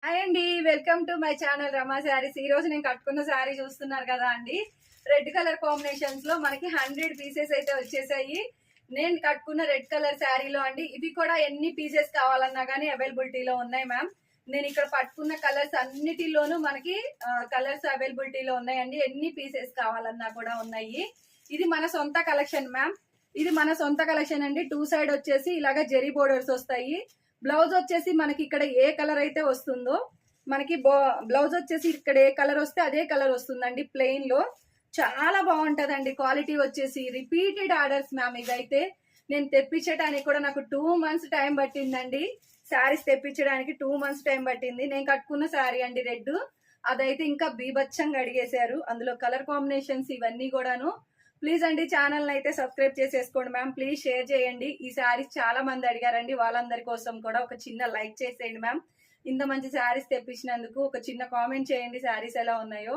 Hi అండి, welcome to my channel రమా శారీస్. ఈ రోజు నేను కట్టుకున్న శారీ చూస్తున్నారు కదా అండి. రెడ్ కలర్ కాంబినేషన్స్ లో మనకి 100 పీసెస్ అయితే వచ్చేసాయి. నేను కట్టుకున్న రెడ్ కలర్ శారీలో అండి, ఇవి కూడా ఎన్ని పీసెస్ కావాలన్నా కానీ అవైలబిలిటీలో ఉన్నాయి మ్యామ్. నేను ఇక్కడ పట్టుకున్న కలర్స్ అన్నిటిలోనూ మనకి కలర్స్ అవైలబిలిటీలో ఉన్నాయండి. ఎన్ని పీసెస్ కావాలన్నా కూడా ఉన్నాయి. ఇది మన సొంత కలెక్షన్ మ్యామ్. ఇది మన సొంత కలెక్షన్ అండి. 2 సైడ్ వచ్చేసి ఇలాగా జెరీ బోర్డర్స్ వస్తాయి. బ్లౌజ్ వచ్చేసి మనకి ఇక్కడ ఏ కలర్ అయితే వస్తుందో, మనకి బ్లౌజ్ వచ్చేసి ఇక్కడ ఏ కలర్ వస్తే అదే కలర్ వస్తుందండి. ప్లెయిన్ లో చాలా బాగుంటదండి. క్వాలిటీ వచ్చేసి రిపీటెడ్ ఆర్డర్స్ మ్యామ్. ఇదైతే నేను తెప్పించడానికి కూడా నాకు 2 months టైం పట్టిందండి. శారీస్ తెప్పించడానికి 2 months టైం పట్టింది. నేను కట్టుకున్న శారీ అండి రెడ్. అదైతే ఇంకా బీభత్సంగా అడిగేశారు. అందులో కలర్ కాంబినేషన్స్ ఇవన్నీ కూడాను. ప్లీజ్ అండి, ఛానల్ అయితే సబ్స్క్రైబ్ చేసేసుకోండి మ్యామ్. ప్లీజ్ షేర్ చేయండి. ఈ శారీస్ చాలా మంది అడిగారండి. వాళ్ళందరి కోసం కూడా ఒక చిన్న లైక్ చేసేయండి మ్యామ్. ఇంత మంచి శారీస్ తెప్పించినందుకు ఒక చిన్న కామెంట్ చేయండి శారీస్ ఎలా ఉన్నాయో.